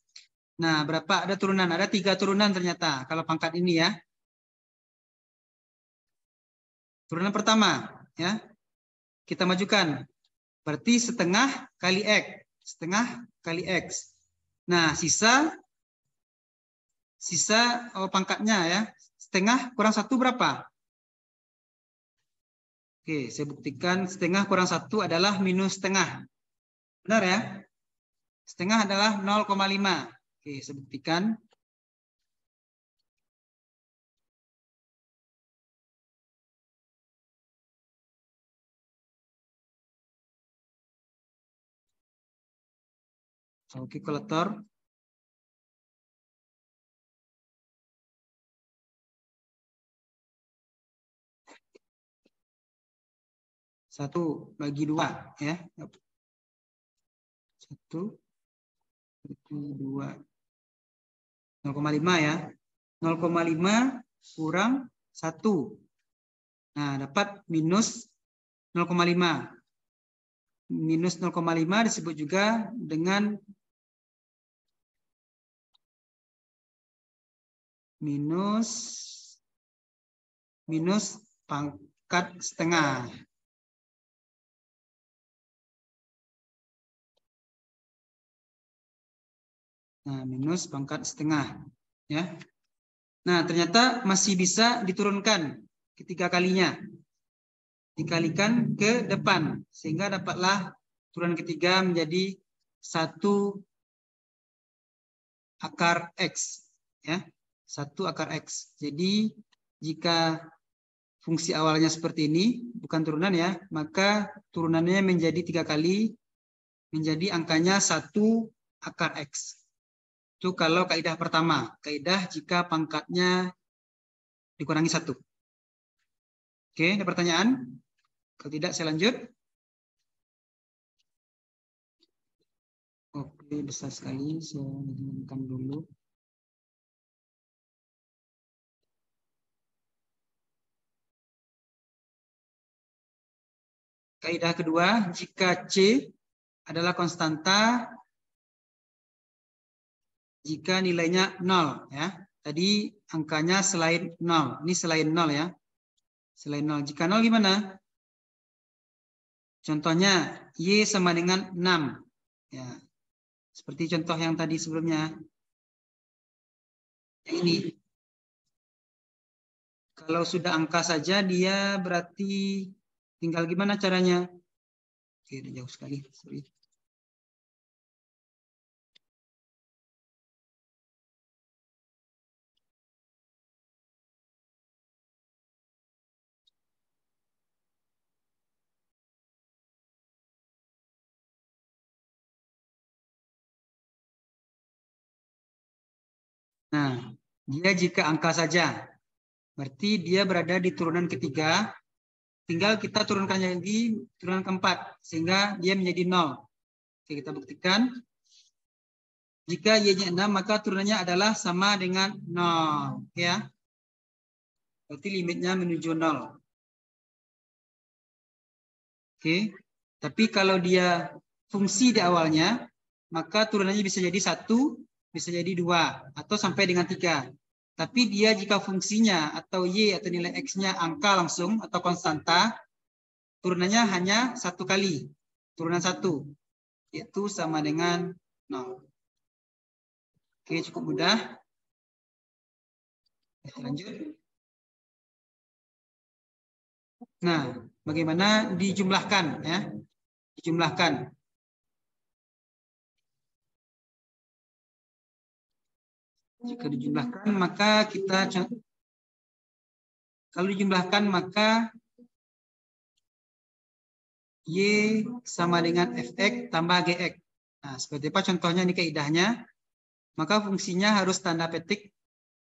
Nah, berapa? Ada turunan. Ada 3 turunan ternyata kalau pangkat ini ya. Turunan pertama. Ya. Kita majukan. Berarti setengah kali X. Setengah kali X. Nah, sisa pangkatnya ya. Setengah kurang 1 berapa? Oke, saya buktikan setengah kurang 1 adalah minus setengah. Benar ya? Setengah adalah 0,5. Oke, saya buktikan. Oke, kalkulator. Satu bagi 2 ya. 1 bagi 2. 0,5 ya. 0,5 kurang 1. Nah, dapat minus 0,5. Minus 0,5 disebut juga dengan minus pangkat setengah. Nah, minus pangkat setengah. Ya. Nah, ternyata masih bisa diturunkan ketiga kalinya. Dikalikan ke depan. Sehingga dapatlah turunan ketiga menjadi 1 akar X. Ya. 1 akar X. Jadi, jika fungsi awalnya seperti ini, bukan turunan ya, maka turunannya menjadi 3 kali, menjadi angkanya 1 akar X. Itu kalau kaidah pertama, kaidah jika pangkatnya dikurangi 1. Oke, ada pertanyaan? Kalau tidak, saya lanjut. Oke, besar sekali. Saya hidupkan dulu. Kaidah kedua, jika C adalah konstanta jika nilainya 0 ya. Tadi angkanya selain 0. Ini selain 0 ya. Selain 0. Jika 0 gimana? Contohnya Y sama dengan 6 ya. Seperti contoh yang tadi sebelumnya. Yang ini. Kalau sudah angka saja dia berarti tinggal gimana caranya? Oke, udah jauh sekali. Sorry. Nah, dia jika angka saja, berarti dia berada di turunan ketiga. Tinggal kita turunkan lagi turunan keempat, sehingga dia menjadi 0. Oke, kita buktikan. Jika Y-nya 6, maka turunannya adalah sama dengan 0. Oke ya. Berarti limitnya menuju 0. Oke. Tapi kalau dia fungsi di awalnya, maka turunannya bisa jadi 1, bisa jadi 2, atau sampai dengan 3. Tapi dia jika fungsinya atau Y atau nilai X-nya angka langsung atau konstanta, turunannya hanya 1 kali. Turunan 1. Yaitu sama dengan 0. Oke, cukup mudah. Kita lanjut. Nah, bagaimana dijumlahkan ya? Dijumlahkan. Jika dijumlahkan maka kalau dijumlahkan maka Y sama dengan Fx tambah Gx. Nah, seperti apa contohnya ini kaidahnya? Maka fungsinya harus tanda petik.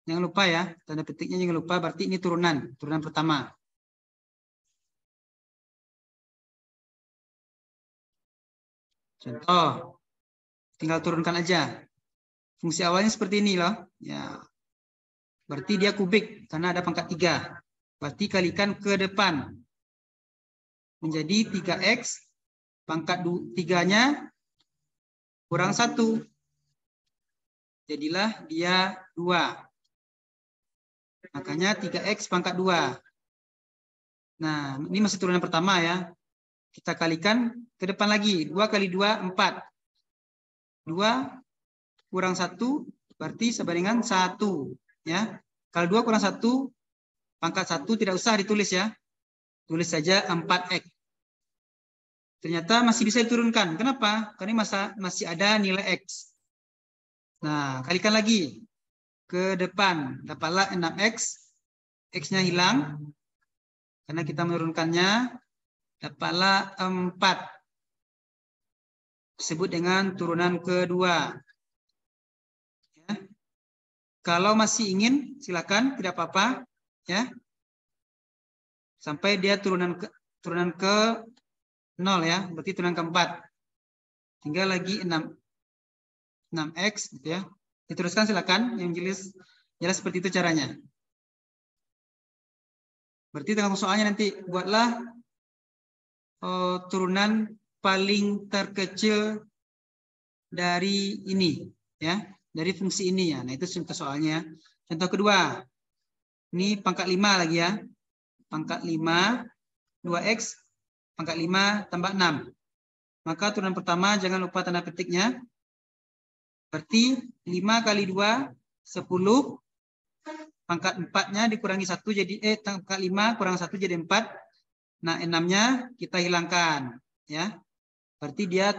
Jangan lupa ya, tanda petiknya jangan lupa, berarti ini turunan pertama. Contoh, tinggal turunkan aja. Fungsi awalnya seperti ini loh. Ya, berarti dia kubik karena ada pangkat 3. Berarti kalikan ke depan. Menjadi 3x pangkat 3-nya kurang 1. Jadilah dia 2. Makanya 3x pangkat 2. Nah, ini masih turunan pertama ya. Kita kalikan ke depan lagi. 2 kali 2, 4. 2 kurang 1 berarti sama dengan 1. Ya. Kalau 2 kurang 1, pangkat 1 tidak usah ditulis ya. Tulis saja 4x. Ternyata masih bisa diturunkan. Kenapa? Karena masih ada nilai x. Nah, kalikan lagi ke depan. Dapatlah 6x. X-nya hilang. Karena kita menurunkannya. Dapatlah 4. Disebut dengan turunan kedua. Ya. Kalau masih ingin, silakan. Tidak apa-apa. Ya. Sampai dia turunan ke 0 ya. Berarti turunan keempat. Tinggal lagi 6x gitu ya. Diteruskan silakan, yang jelas seperti itu caranya. Berarti tengah soalnya nanti buatlah turunan paling terkecil dari ini ya, dari fungsi ini ya. Nah, itu contoh soalnya. Contoh kedua. Ini pangkat 5 lagi ya. Pangkat 5 2x pangkat 5 tambah 6. Maka turunan pertama jangan lupa tanda petiknya. Berarti 5 kali 2 10. Pangkat 4-nya dikurangi 1 jadi pangkat 5 kurang 1 jadi 4. Nah, 6-nya kita hilangkan ya. Berarti dia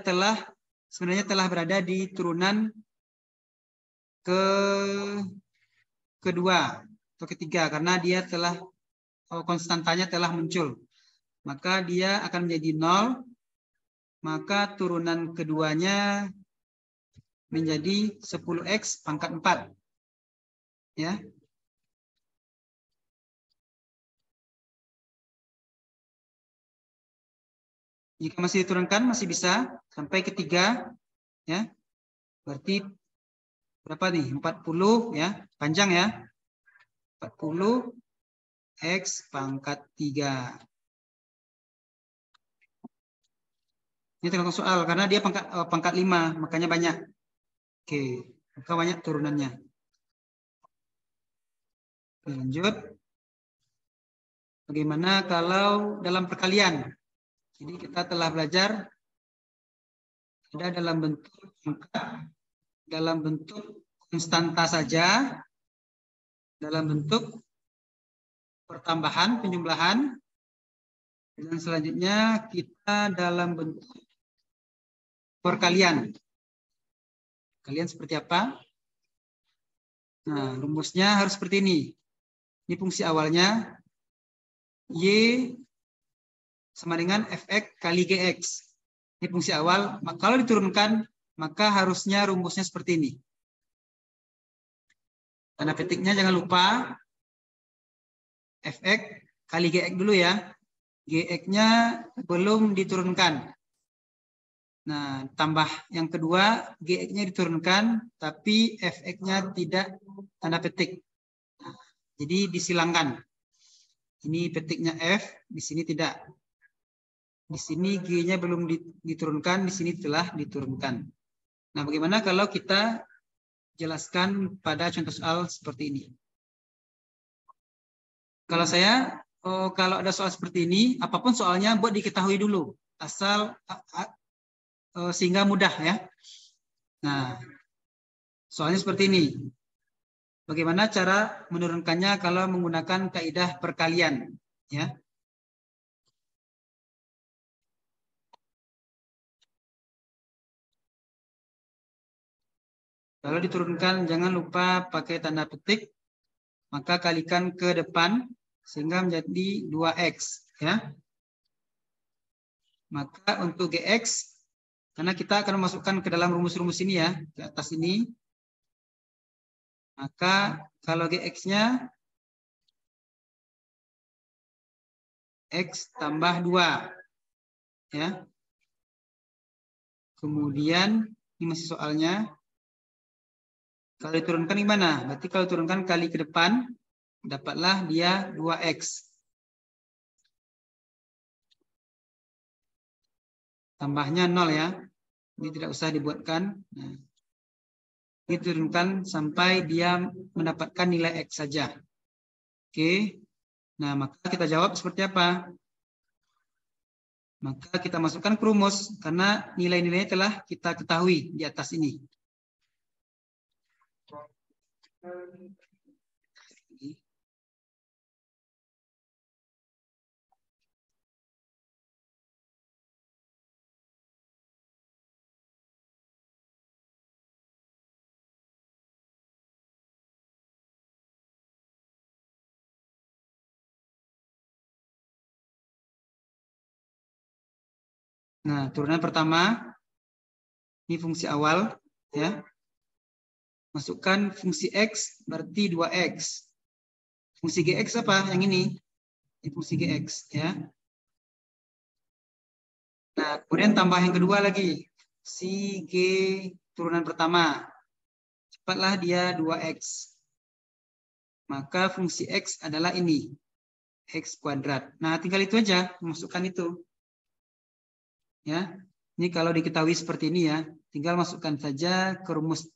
sebenarnya telah berada di turunan kedua atau ketiga karena dia konstantanya telah muncul. Maka dia akan menjadi 0. Maka turunan keduanya menjadi 10x pangkat 4. Ya. Jika masih diturunkan, masih bisa sampai ke 3, ya. Berarti berapa nih? 40, ya. Panjang ya. 40 X pangkat 3. Ini tergantung soal, karena dia pangkat 5, makanya banyak. Oke, maka banyak turunannya. Oke, lanjut. Bagaimana kalau dalam perkalian? Jadi kita telah belajar ada dalam bentuk angka, dalam bentuk konstanta saja, dalam bentuk pertambahan, penjumlahan, dan selanjutnya kita dalam bentuk perkalian. Kalian seperti apa? Nah, rumusnya harus seperti ini. Ini fungsi awalnya Y sama dengan Fx kali Gx. Ini fungsi awal. Kalau diturunkan, maka harusnya rumusnya seperti ini. Tanda petiknya jangan lupa Fx kali Gx dulu ya. Gx-nya belum diturunkan. Nah, tambah yang kedua, Gx-nya diturunkan, tapi Fx-nya tidak tanda petik. Nah, jadi disilangkan. Ini petiknya F, di sini tidak. Di sini G-nya belum diturunkan, di sini telah diturunkan. Nah, bagaimana kalau kita jelaskan pada contoh soal seperti ini? Kalau kalau ada soal seperti ini, apapun soalnya buat diketahui dulu, asal sehingga mudah ya. Nah, soalnya seperti ini. Bagaimana cara menurunkannya kalau menggunakan kaidah perkalian, ya? Kalau diturunkan jangan lupa pakai tanda petik, maka kalikan ke depan sehingga menjadi 2x, ya. Maka untuk Gx, karena kita akan masukkan ke dalam rumus-rumus ini ya, di atas ini. Maka kalau Gx-nya X tambah 2. Ya. Kemudian, ini masih soalnya. Kalau diturunkan gimana? Berarti kalau diturunkan kali ke depan, dapatlah dia 2X. Tambahnya 0 ya. Ini tidak usah dibuatkan. Nah, diturunkan sampai dia mendapatkan nilai X saja. Oke. Nah, maka kita jawab seperti apa? Maka kita masukkan ke rumus karena nilai-nilainya telah kita ketahui di atas ini. Nah, turunan pertama, ini fungsi awal, ya. Masukkan fungsi X, berarti 2X. Fungsi Gx apa? Yang ini. Ini fungsi Gx, ya. Nah, kemudian tambah yang kedua lagi. Si G turunan pertama. Cepatlah dia 2X. Maka fungsi X adalah ini. X kuadrat. Nah, tinggal itu aja. Masukkan itu. Ya, ini kalau diketahui seperti ini ya, tinggal masukkan saja ke rumus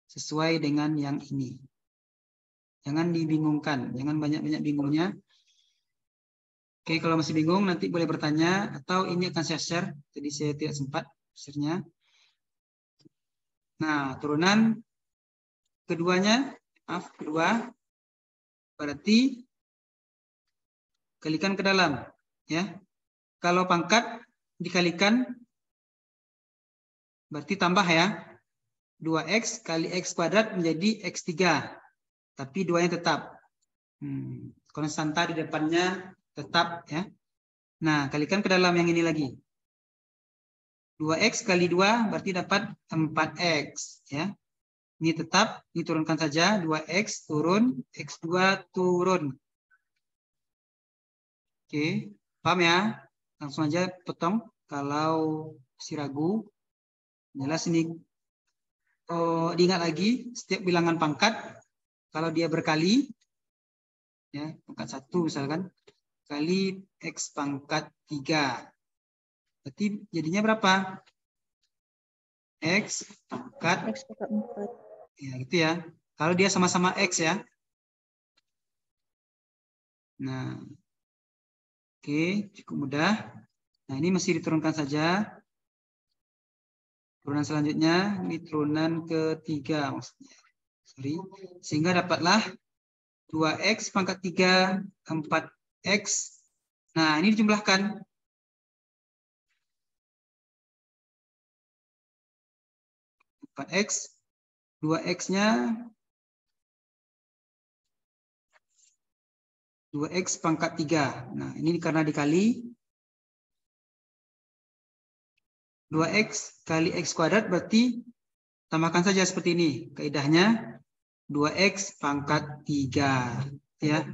sesuai dengan yang ini. Jangan dibingungkan, jangan banyak-banyak bingungnya. Oke, kalau masih bingung nanti boleh bertanya atau ini akan saya share. Jadi saya tidak sempat share-nya. Nah, turunan keduanya, kedua, berarti kalikan ke dalam, ya. Kalau pangkat dikalikan berarti tambah ya. 2X kali X kuadrat menjadi X3. Tapi 2-nya tetap. Konstanta di depannya tetap ya. Nah, kalikan ke dalam yang ini lagi. 2X kali 2 berarti dapat 4X ya. Ini tetap, ini turunkan saja. 2X turun, X2 turun. Oke, paham ya? Langsung aja potong. Kalau masih ragu, jelas ini diingat lagi setiap bilangan pangkat kalau dia berkali, ya pangkat 1 misalkan kali X pangkat 3. Berarti jadinya berapa? X pangkat X pangkat 4. ya gitu ya. Kalau dia sama-sama X ya. Nah, oke, cukup mudah. Nah, ini masih diturunkan saja. Turunan selanjutnya, ini turunan ketiga maksudnya. Sorry. Sehingga dapatlah 2X pangkat 3, 4X. Nah, ini dijumlahkan. 4X, 2X-nya 2X pangkat 3. Nah, ini karena dikali 2X kali X kuadrat berarti tambahkan saja seperti ini. Kaidahnya 2X pangkat 3. Ya.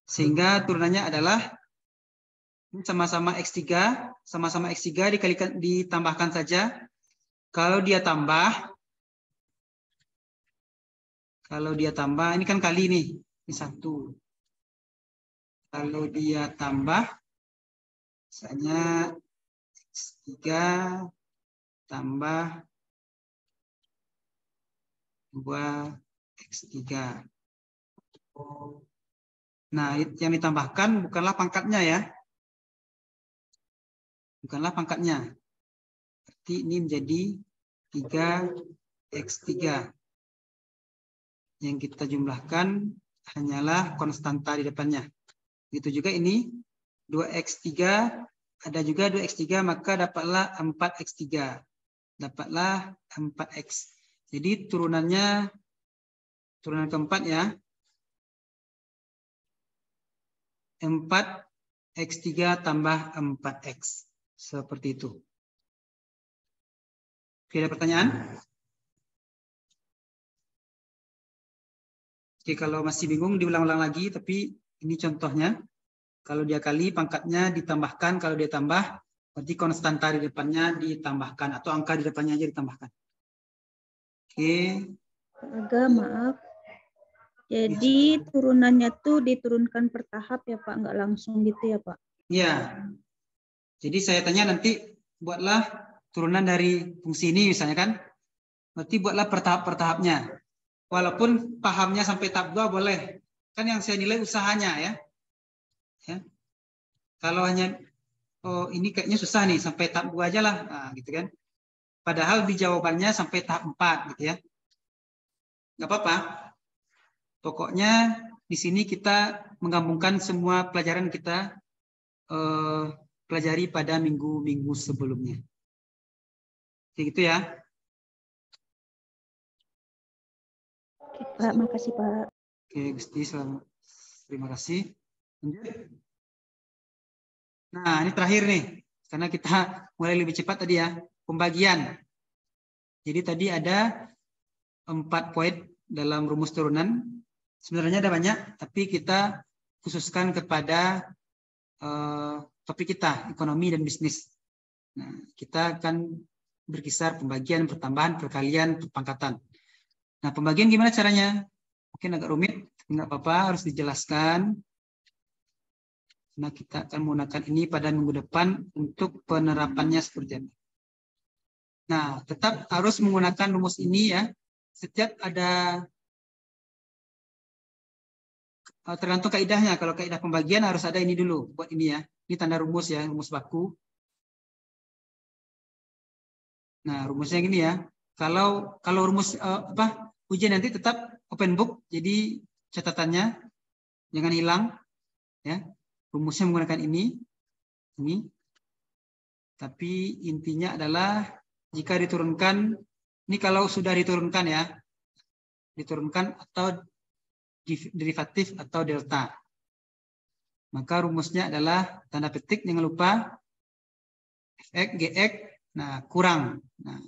Sehingga turunannya adalah sama-sama X3, sama-sama X3 dikalikan, ditambahkan saja. Kalau dia tambah, ini kan kali nih, ini 1. Kalau dia tambah, misalnya X3 tambah 2X3. Nah, yang ditambahkan bukanlah pangkatnya ya. Bukanlah pangkatnya. Berarti ini menjadi 3X3. Yang kita jumlahkan hanyalah konstanta di depannya. Itu juga ini 2X3, ada juga 2X3, maka dapatlah 4X3. Dapatlah 4X. Jadi turunan keempat ya. 4X3 tambah 4X. Seperti itu. Oke, ada pertanyaan? Oke, kalau masih bingung diulang-ulang lagi, tapi ini contohnya. Kalau dia kali, pangkatnya ditambahkan. Kalau dia tambah, berarti konstanta di depannya ditambahkan. Atau angka di depannya aja ditambahkan. Oke. Agak maaf. Jadi turunannya tuh diturunkan per tahap ya Pak, nggak langsung gitu ya Pak? Iya. Jadi saya tanya nanti buatlah turunan dari fungsi ini misalnya kan. Berarti buatlah per tahap-tahapnya. Walaupun pahamnya sampai tahap 2 boleh. Kan yang saya nilai usahanya ya. Kalau hanya ini kayaknya susah nih sampai tahap 2 aja lah. Nah, gitu kan. Padahal di jawabannya sampai tahap 4 gitu ya. Nggak apa-apa. Pokoknya di sini kita menggabungkan semua pelajaran kita pelajari pada minggu-minggu sebelumnya. Oke, gitu ya. Oke, Pak, makasih Pak. Oke, Gusti, terima kasih. Lanjut. Nah, ini terakhir nih, karena kita mulai lebih cepat tadi ya, pembagian. Jadi tadi ada 4 poin dalam rumus turunan. Sebenarnya ada banyak, tapi kita khususkan kepada topik kita, ekonomi dan bisnis. Nah, kita akan berkisar pembagian, pertambahan, perkalian, perpangkatan. Nah, pembagian gimana caranya? Mungkin agak rumit, nggak apa-apa, harus dijelaskan. Nah, kita akan menggunakan ini pada minggu depan untuk penerapannya seperti apa. Nah, tetap harus menggunakan rumus ini ya. Setiap ada tergantung kaidahnya. Kalau kaidah pembagian harus ada ini dulu. Buat ini ya. Ini tanda rumus ya, rumus baku. Nah, rumusnya gini ya. Kalau rumus ujian nanti tetap open book. Jadi catatannya jangan hilang ya. Rumusnya menggunakan ini. Tapi intinya adalah jika diturunkan, ini kalau sudah diturunkan ya. Diturunkan atau derivatif atau delta. Maka rumusnya adalah tanda petik, jangan lupa fx, gx, nah kurang. Nah,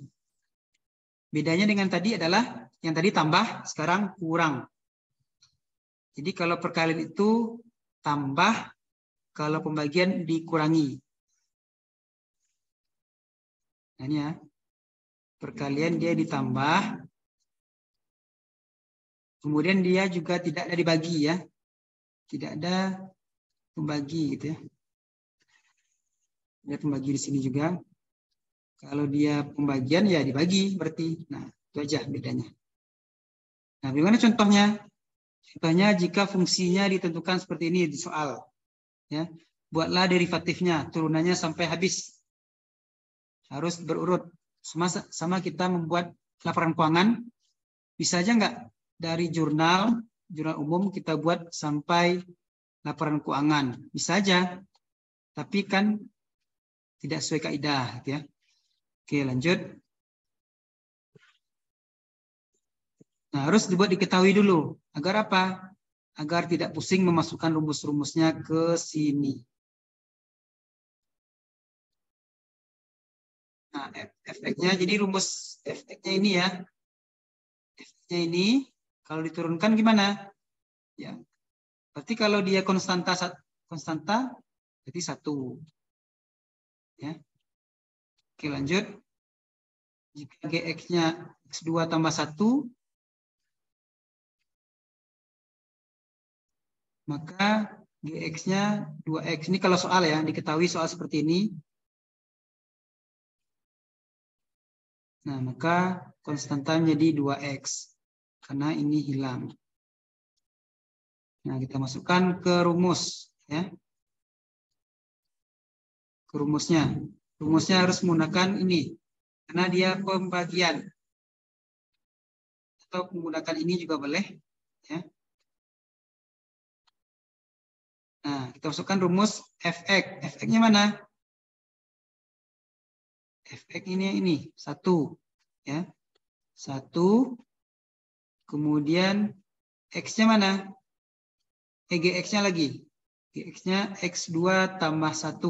bedanya dengan tadi adalah yang tadi tambah, sekarang kurang. Jadi kalau perkalian itu tambah, kalau pembagian dikurangi. Nah, ini ya. Perkalian dia ditambah. Kemudian dia juga tidak ada dibagi ya. Tidak ada pembagi gitu ya. Ada pembagi di sini juga. Kalau dia pembagian ya dibagi berarti. Nah, itu aja bedanya. Nah, bagaimana contohnya? Contohnya jika fungsinya ditentukan seperti ini di soal. Ya. Buatlah derivatifnya, turunannya sampai habis. Harus berurut. Sama kita membuat laporan keuangan. Bisa aja nggak dari jurnal umum kita buat sampai laporan keuangan. Bisa aja. Tapi kan tidak sesuai kaidah gitu ya. Oke, lanjut. Nah, harus dibuat diketahui dulu. Agar apa? Agar tidak pusing memasukkan rumus-rumusnya ke sini. Nah, efeknya, jadi rumus efeknya ini ya. Efeknya ini, kalau diturunkan gimana? Ya, berarti kalau dia konstanta, berarti 1. Ya. Oke, lanjut. Jika GX-nya X2 tambah 1, maka GX-nya 2X. Ini kalau soal ya, diketahui soal seperti ini. Nah, maka konstanta menjadi 2X. Karena ini hilang. Nah, kita masukkan ke rumus. Ya. Ke rumusnya. Rumusnya harus menggunakan ini. Karena dia pembagian. Atau menggunakan ini juga boleh. Ya. Nah, kita masukkan rumus Fx. Fx-nya mana? Fx ini 1. Ya. 1. Kemudian X-nya mana? GX-nya lagi. GX-nya X2 tambah 1.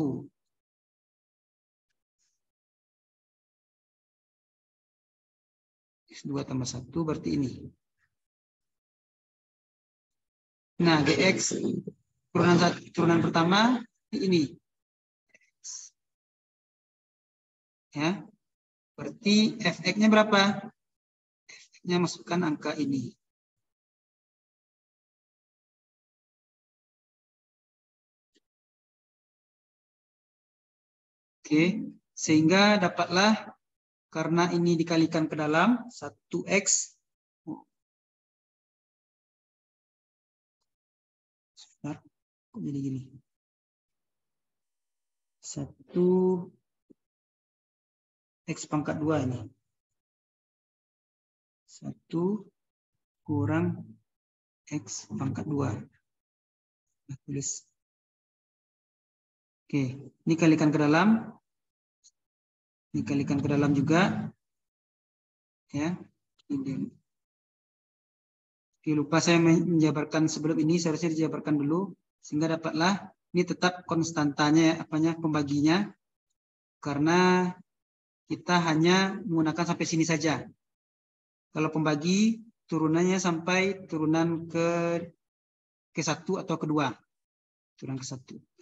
X2 tambah 1 berarti ini. Nah, GX turunan pertama ini. Ya. Berarti Fx-nya berapa? Fx-nya masukkan angka ini. Oke, sehingga dapatlah karena ini dikalikan ke dalam 1x. Sebentar, kok jadi gini? 1x pangkat 2 ini. 1 kurang x pangkat 2. Nah, tulis. Oke, ini kalikan ke dalam. Ini kalikan ke dalam juga. Ya. Ini. Oke, lupa saya menjabarkan sebelum ini, seharusnya dijabarkan dulu. Sehingga dapatlah, ini tetap konstantanya, pembaginya. Karena kita hanya menggunakan sampai sini saja. Kalau pembagi, turunannya sampai turunan ke 1 atau kedua. Turunan ke 1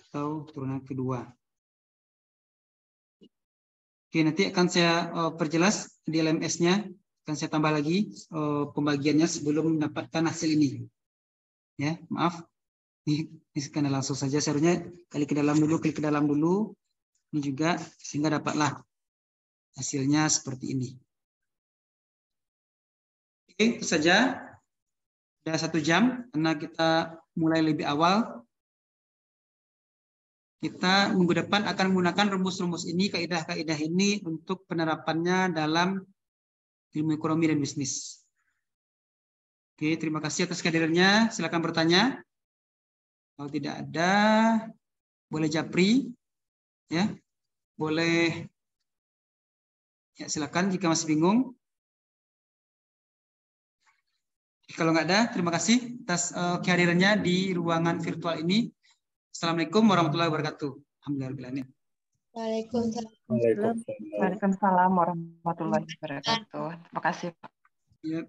atau turunan kedua. Oke, nanti akan saya perjelas di LMS-nya. Akan saya tambah lagi pembagiannya sebelum mendapatkan hasil ini. Ya, maaf. Ini karena langsung saja. Seharusnya klik ke dalam dulu. Ini juga sehingga dapatlah hasilnya seperti ini. Oke, itu saja. Sudah 1 jam karena kita mulai lebih awal. Kita minggu depan akan menggunakan rumus-rumus ini, kaidah-kaidah ini untuk penerapannya dalam ilmu ekonomi dan bisnis. Oke, terima kasih atas kehadirannya. Silakan bertanya. Kalau tidak ada, boleh japri, ya, boleh, ya silakan jika masih bingung. Kalau nggak ada, terima kasih atas kehadirannya di ruangan virtual ini. Assalamualaikum warahmatullahi wabarakatuh. Alhamdulillah. Waalaikumsalam. Waalaikumsalam warahmatullahi wabarakatuh. Terima kasih, Pak. Ya.